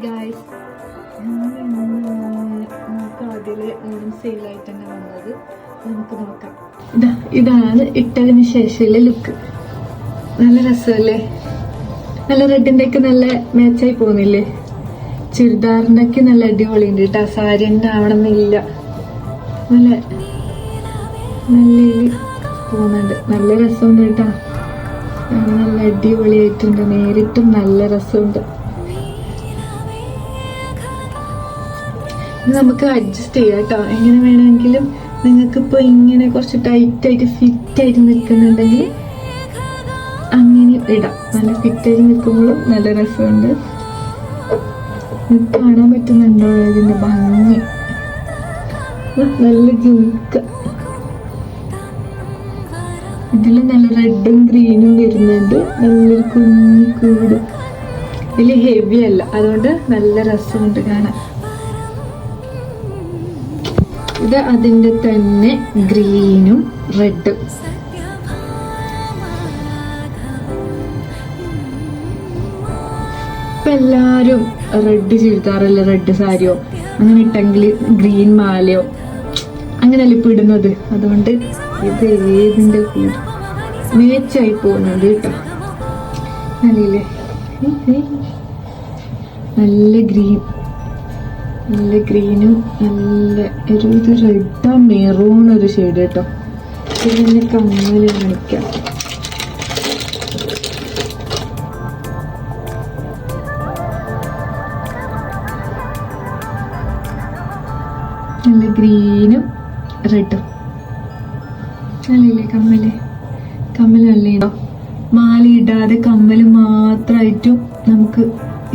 Guys, നമുക്ക് അതിലെ ഓണം സെയിലായിട്ട് തന്നെ വന്നത്. നമുക്ക് നോക്കാം. ഇതാണ് ഇട്ടതിന് ശേഷമുള്ള ലുക്ക്. നല്ല രസമല്ലേ? നല്ല റെഡിന്റെ ഒക്കെ നല്ല മാച്ചായി പോകുന്നില്ലേ? ചുരിദാറിന്റെ ഒക്കെ നല്ല അടിപൊളിയുണ്ട് കേട്ടോ. സാരി തന്നെ ആവണമെന്നില്ല. നല്ല നല്ല പോകുന്നുണ്ട്. നല്ല രസമുണ്ട് കേട്ടോ. നല്ല അടിപൊളിയായിട്ടുണ്ട്. നേരിട്ടും നല്ല രസമുണ്ട്. നമുക്ക് അഡ്ജസ്റ്റ് ചെയ്യാം കേട്ടോ. എങ്ങനെ വേണമെങ്കിലും നിങ്ങൾക്കിപ്പോ ഇങ്ങനെ കുറച്ച് ടൈറ്റായിട്ട് ഫിറ്റായിട്ട് നിൽക്കുന്നുണ്ടെങ്കിൽ അങ്ങനെ ഇടാം. നല്ല ഫിറ്റായിട്ട് നിൽക്കുമ്പോഴും നല്ല രസമുണ്ട്. കാണാൻ പറ്റുന്നുണ്ടോ ഇതിന്റെ ഭംഗി? നല്ല ജുക്ക. ഇതില് നല്ല റെഡും ഗ്രീനും വരുന്നുണ്ട്. നല്ലൊരു കുഞ്ഞു കൂട്. ഇതില് ഹെവി അല്ല, അതുകൊണ്ട് നല്ല രസമുണ്ട് കാണാൻ. ഇത് അതിന്റെ തന്നെ ഗ്രീനും റെഡും. ഇപ്പൊ എല്ലാരും റെഡ് ചുരിദാറല്ല റെഡ് സാരിയോ അങ്ങനെ ഇട്ടെങ്കിൽ ഗ്രീൻ മാലയോ അങ്ങനെയല്ല ഇപ്പൊ ഇടുന്നത്. അതുകൊണ്ട് ഇത് ഏതിന്റെ കൂടെ മേച്ചായി പോകുന്നുണ്ട് കേട്ടോ. നല്ലേ നല്ല ഗ്രീൻ, നല്ല ഗ്രീനും നല്ല ഒരു റെഡ് മെറൂൺ ഒരു ഷെയ്ഡ് കേട്ടോ. ഇതിന്റെ കമ്മല് കാണിക്കാം. നല്ല ഗ്രീനും റെഡും. നല്ലേ കമ്മല്? കമ്മല് നല്ലേണ്ടോ? മാല ഇടാതെ കമ്മല് മാത്രമായിട്ടും നമുക്ക്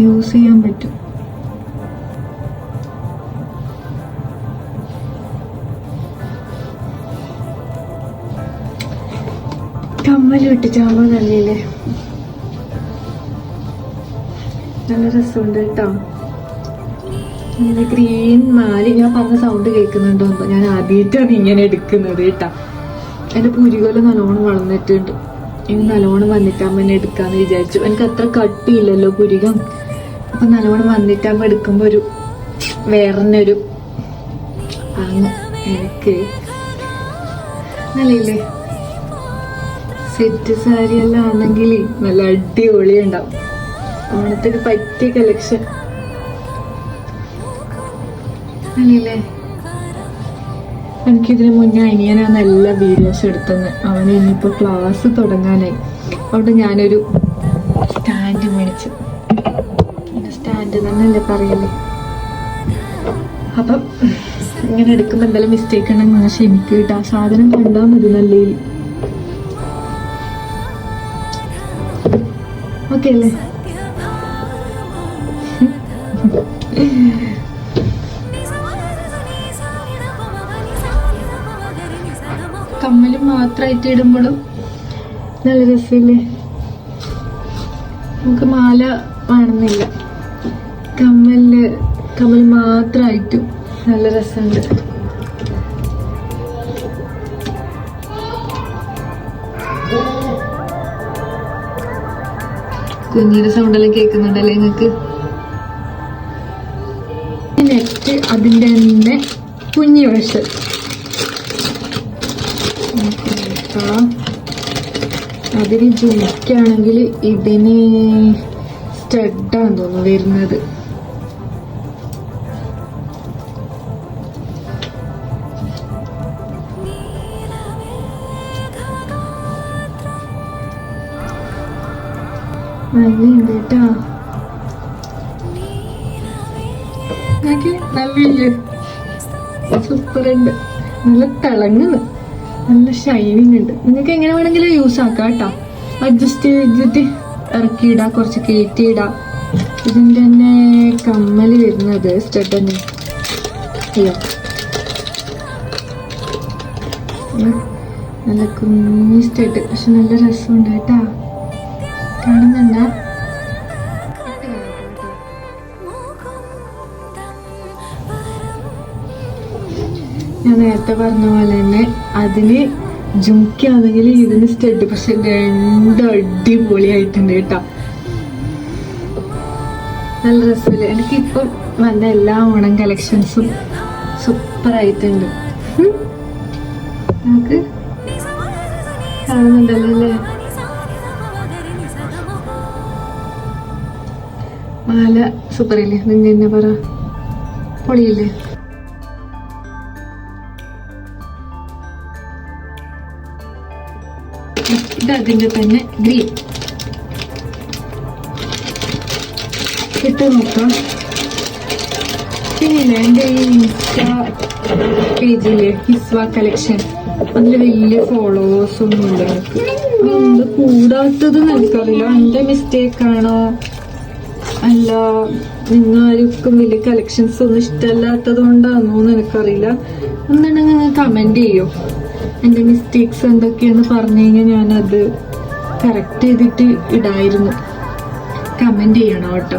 യൂസ് ചെയ്യാൻ പറ്റും. കമ്മല് ഇട്ടിട്ടാകുമ്പോ നല്ലേ? നല്ല രസമുണ്ട് കേട്ടോ. നല്ല ഗ്രീൻ മാല. ഞാൻ പറഞ്ഞ സൗണ്ട് കേൾക്കുന്നുണ്ടോ? ഞാൻ ആദ്യമായിട്ടാണ് ഇങ്ങനെ എടുക്കുന്നത് കേട്ടാ. എന്റെ പുരികോല് നല്ലോണം വളർന്നിട്ടുണ്ട്. ഇനി നല്ലോണം വന്നിട്ടാകുമ്പോ എന്നെ എടുക്കാന്ന് വിചാരിച്ചു. എനിക്ക് അത്ര കട്ടിയില്ലല്ലോ പുരികം. അപ്പൊ നല്ലോണം വന്നിട്ടാകുമ്പോ എടുക്കുമ്പോ ഒരു വേറൊരു എനിക്ക് നല്ലേ? സെറ്റ് സാരി എല്ലാം ആണെങ്കിൽ നല്ല അടിപൊളി ഉണ്ടാവും. ഓണത്തിന് പറ്റിയ കളക്ഷൻ അല്ലേ? എനിക്കിതിന് മുന്നേ അനിയനാ നല്ല വീഡിയോസ് എടുത്തെന്ന്. അവന് ഇനിയിപ്പോ ക്ലാസ് തുടങ്ങാനായി. അതുകൊണ്ട് ഞാനൊരു സ്റ്റാൻഡ് മേടിച്ചു. സ്റ്റാൻഡ് തന്നെയല്ലേ പറയല്ലേ? അപ്പം ഇങ്ങനെ എടുക്കുമ്പോ എന്തെങ്കിലും മിസ്റ്റേക്ക് ഉണ്ടെങ്കിൽ ഞാൻ ക്ഷമിക്കും കേട്ടോ. സാധനം കണ്ടാൽ മതി നല്ല. ഓക്കെ അല്ലേ? കമ്മല് മാത്രമായിട്ട് ഇടുമ്പോഴും നല്ല രസമില്ലേ? നമുക്ക് മാല വേണമെന്നില്ല. കമ്മൽ മാത്രമായിട്ടും നല്ല രസമുണ്ട്. കുഞ്ഞിയുടെ സൗണ്ടെല്ലാം കേൾക്കുന്നുണ്ടല്ലേ നിങ്ങൾക്ക്? നെക്സ്റ്റ് അതിന്റെ തന്നെ കുഞ്ഞി വശം. അതിന് ജുമിക്കാണെങ്കിൽ ഇതിന് സ്റ്റഡാന്ന് തോന്നുന്നു വരുന്നത്. നല്ലുണ്ട് കേട്ടോ. നല്ലില്ലേ? സൂപ്പർ ഉണ്ട്. നല്ല തിളങ്ങുന്നു. നല്ല ഷൈനിങ് ഉണ്ട്. നിങ്ങൾക്ക് എങ്ങനെ വേണമെങ്കിലും യൂസ് ആക്കാം കേട്ടോ. അഡ്ജസ്റ്റ് ചെയ്തിട്ട് ഇറക്കിയിടാം, കുറച്ച് കയറ്റിയിടാം. ഇതിൻ്റെ തന്നെ കമ്മല് വരുന്നത് സ്റ്റഡ് തന്നെ. അയ്യോ, നല്ല കുഞ്ഞി സ്റ്റഡ്. പക്ഷെ നല്ല രസമുണ്ട് കേട്ടോ. കാണുന്നുണ്ടോ? ഞാൻ നേരത്തെ പറഞ്ഞ പോലെ തന്നെ അതിന് ജുംക്കാണെങ്കിൽ ഇതിന് സ്റ്റഡ്. പക്ഷെ രണ്ട് അടിപൊളിയായിട്ടുണ്ട് കേട്ടോ. നല്ല രസമില്ല. എനിക്കിപ്പം വന്ന എല്ലാ ഓണം കളക്ഷൻസും സൂപ്പർ ആയിട്ടുണ്ട്. നമുക്ക് കാണുന്നുണ്ടല്ലോ അല്ലേ? മാല സൂപ്പർ ഇല്ലേ? നിങ്ങൾ എന്നെ പറ, പൊളിയില്ലേ? ഇത് അതിന്റെ തന്നെ ഗ്രീൻ ഇട്ട് നോക്കാം. പിന്നില്ലേ എന്റെ ഈ ഇൻസ്റ്റാ പേജിലെ ഹിസ്വ കളക്ഷൻ, അതില് വലിയ ഫോളോവേഴ്സ് ഒന്നും ഇല്ല എനിക്ക്. എന്ത് കൂടാത്തത് എനിക്കറിയില്ല. എന്റെ മിസ്റ്റേക്ക് ആണോ അല്ല നിങ്ങാർക്കും വലിയ കളക്ഷൻസ് ഒന്നും ഇഷ്ടമല്ലാത്തത് കൊണ്ടാണോ എന്ന് എനിക്കറിയില്ല. എന്താണെങ്കിൽ നിങ്ങൾ കമന്റ് ചെയ്യോ എന്റെ മിസ്റ്റേക്സ് എന്തൊക്കെയാന്ന് പറഞ്ഞു കഴിഞ്ഞാൽ ഞാനത് കറക്റ്റ് ചെയ്തിട്ട് ഇടായിരുന്നു. കമന്റ് ചെയ്യണം കേട്ടോ.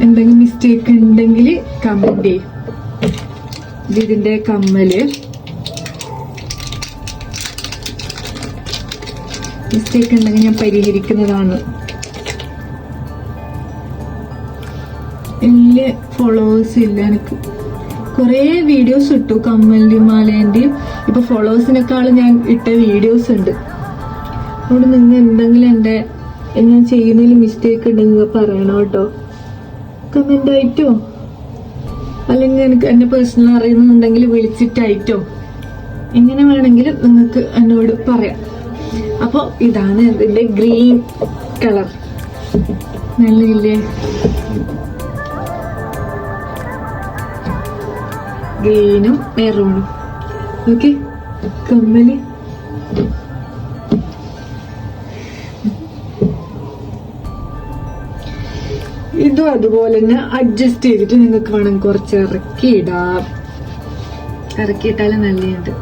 എന്തെങ്കിലും മിസ്റ്റേക്ക് ഉണ്ടെങ്കിൽ കമന്റ് ചെയ്യും. ഇതിന്റെ കമ്മല് മിസ്റ്റേക്ക് ഉണ്ടെങ്കിൽ ഞാൻ പരിഹരിക്കുന്നതാണ്. വലിയ ഫോളോവേഴ്സ് ഇല്ല എനിക്ക്. കുറെ വീഡിയോസ് ഇട്ടു കമ്മലിന്റെയും മാലേന്റെയും. ഇപ്പൊ ഫോളോവേഴ്സിനേക്കാളും ഞാൻ ഇട്ട വീഡിയോസ് ഉണ്ട്. അതുകൊണ്ട് നിങ്ങൾ എന്തെങ്കിലും ഞാൻ ചെയ്യുന്നതിൽ മിസ്റ്റേക്ക് ഉണ്ടെങ്കിൽ പറയണം കേട്ടോ. കമന്റ് ആയിട്ടോ അല്ലെങ്കിൽ എനിക്ക് എന്നെ പേഴ്സണൽ അറിയുന്നുണ്ടെങ്കിൽ വിളിച്ചിട്ടായിട്ടോ എങ്ങനെ വേണമെങ്കിലും നിങ്ങൾക്ക് എന്നോട് പറയാം. അപ്പൊ ഇതാണ് ഇതിന്റെ ഗ്രീൻ കളർ. നല്ലില്ലേ? ഗ്രീനും മെറൂണും. ഓക്കെ, കമ്മല് ഇതും അതുപോലെ തന്നെ അഡ്ജസ്റ്റ് ചെയ്തിട്ട് നിങ്ങൾക്ക് വേണം കുറച്ച് ഇറക്കിയിടാം. ഇറക്കിയിട്ടാലും നല്ലതുണ്ട്.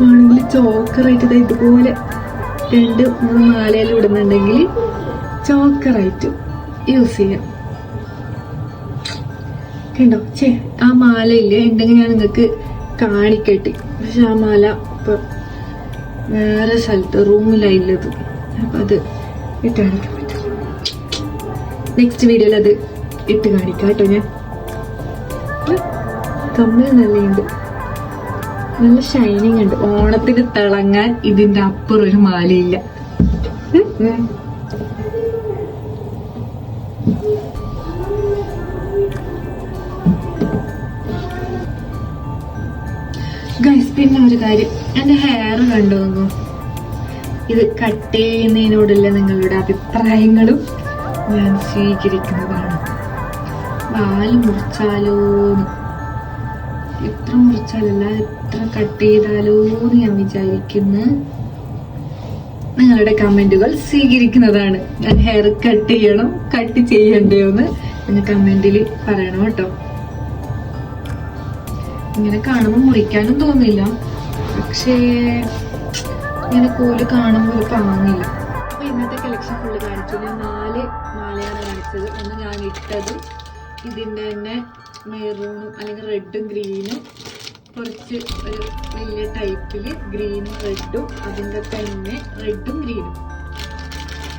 ആണെങ്കിൽ ചോക്കറായിട്ട് ഇതുപോലെ 2-3 മാലയിൽ ഇടുന്നുണ്ടെങ്കിൽ ചോക്കറായിട്ട് യൂസ് ചെയ്യാം. കണ്ടോ? ആ മാലയില്ലേ ഉണ്ടെങ്കിൽ ഞാൻ നിങ്ങൾക്ക് കാണിക്കട്ടെ. പക്ഷെ ആ മാല ഇപ്പൊ വേറെ സ്ഥലത്ത് റൂമിലായില്ലത്. അപ്പൊ അത് ഇട്ട് കാണിക്കാൻ പറ്റും. നെക്സ്റ്റ് വീഡിയോയിൽ അത് ഇട്ട് കാണിക്കാം കേട്ടോ. ഞാൻ കമ്മൽ നല്ലുണ്ട്, നല്ല ഷൈനിങ് ഉണ്ട്. ഓണത്തിന് തിളങ്ങാൻ ഇതിന്റെ അപ്പുറം ഒരു മാലയില്ല. ഗൈസ്, പിന്നെ ഒരു കാര്യം, എന്റെ ഹെയർ കണ്ടുവന്നു. ഇത് കട്ട് ചെയ്യുന്നതിനോടുള്ള നിങ്ങളുടെ അഭിപ്രായങ്ങളും ഞാൻ സ്വീകരിക്കുന്നതാണ്. വാല് മുറിച്ചാലോന്ന്, എത്ര മുറിച്ചാലല്ല എത്ര കട്ട് ചെയ്താലോന്ന് ഞാൻ വിചാരിക്കുന്നു. നിങ്ങളുടെ കമന്റുകൾ സ്വീകരിക്കുന്നതാണ്. ഞാൻ ഹെയർ കട്ട് ചെയ്യണം, കട്ട് ചെയ്യണ്ടേന്ന് നിങ്ങൾ കമന്റിൽ പറയണം കേട്ടോ. ഇങ്ങനെ കാണുമ്പോൾ മുറിക്കാനും തോന്നില്ല, പക്ഷേ ഇങ്ങനെ കോല് കാണുമ്പോൾ ഒരു പാങ്ങില്ല. അപ്പൊ ഇന്നത്തെ കളക്ഷൻ ഫുള്ള് കാണിച്ചു. ഞാൻ 4 മാലയാണ് കാണിച്ചത്. ഒന്ന് ഞാൻ ഇട്ടത് ഇതിന്റെ തന്നെ മെറൂണും അല്ലെങ്കിൽ റെഡും ഗ്രീനും, കുറച്ച് ഒരു വലിയ ടൈപ്പില് ഗ്രീനും റെഡും, അതിന്റെ തന്നെ റെഡും ഗ്രീനും.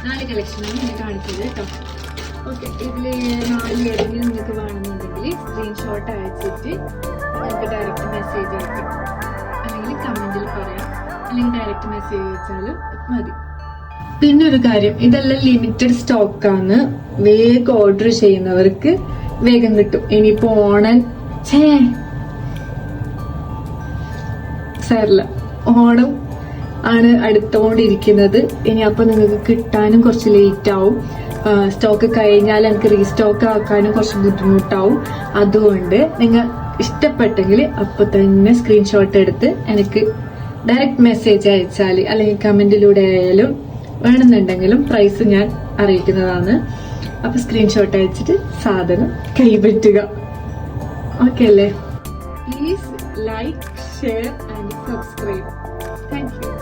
4 കളക്ഷനാണ് ഞാൻ കാണിച്ചത് കേട്ടോ. ഓക്കെ, ഇതില് 4 ഏതെങ്കിലും നിങ്ങൾക്ക് വേണമെന്നുണ്ടെങ്കിൽ സ്ക്രീൻഷോട്ട് അയച്ചിട്ട് നിങ്ങൾക്ക് ഡയറക്റ്റ് മെസ്സേജ് അയക്കാം, അല്ലെങ്കിൽ കമന്റിൽ പറയാം, അല്ലെങ്കിൽ ഡയറക്റ്റ് മെസ്സേജ് അയച്ചാലും മതി. പിന്നെ ഒരു കാര്യം, ഇതെല്ലാം ലിമിറ്റഡ് സ്റ്റോക്കാണ്. വേഗം ഓർഡർ ചെയ്യുന്നവർക്ക് വേഗം കിട്ടും. ഇനിയിപ്പോ ഓണം ആണ് അടുത്തോണ്ടിരിക്കുന്നത്. ഇനി അപ്പൊ നിങ്ങൾക്ക് കിട്ടാനും കുറച്ച് ലേറ്റ് ആവും. സ്റ്റോക്ക് കഴിഞ്ഞാൽ എനിക്ക് റീസ്റ്റോക്ക് ആക്കാനും കുറച്ച് ബുദ്ധിമുട്ടാവും. അതുകൊണ്ട് നിങ്ങൾ ഇഷ്ടപ്പെട്ടെങ്കിൽ അപ്പൊ തന്നെ സ്ക്രീൻഷോട്ട് എടുത്ത് എനിക്ക് ഡയറക്റ്റ് മെസ്സേജ് അയച്ചാൽ, അല്ലെങ്കിൽ കമന്റിലൂടെ ആയാലും വേണമെന്നുണ്ടെങ്കിലും പ്രൈസ് ഞാൻ അറിയിക്കുന്നതാണ്. അപ്പൊ സ്ക്രീൻഷോട്ട് അയച്ചിട്ട് സാധനം കൈപ്പറ്റുക. ഓക്കെ അല്ലേ? Please like, share and subscribe. Thank you.